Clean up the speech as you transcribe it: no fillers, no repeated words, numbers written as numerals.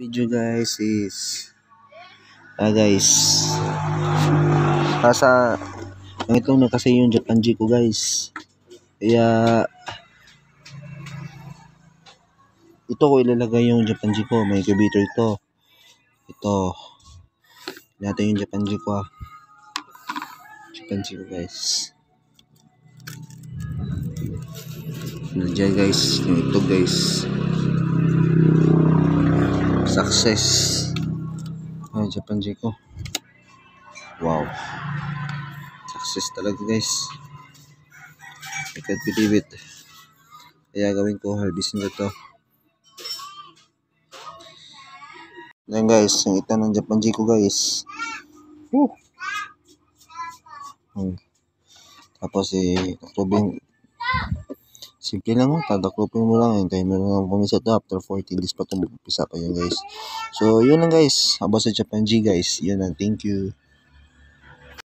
Video guys is guys nasa ang ito na kasi yung Japan G ko guys, kaya ito ko ilalagay yung Japan G ko. May incubator ito natin yung Japan G ko Japan G ko guys. Nandiyan guys yung ito guys, success. Ay, Japan G ko, wow, success talaga guys. I can't believe it. Kaya gawin ko, harvesting ko to. Yan guys, yung ito ng Japan G ko guys. Woo! Tapos taklopin. Simple lang, tataklopin mo lang. Hintayin mo lang pumisa to. After 14 days pa ito, pisa pa yun guys. So yun lang guys, about sa Japan G guys. Yun lang, thank you.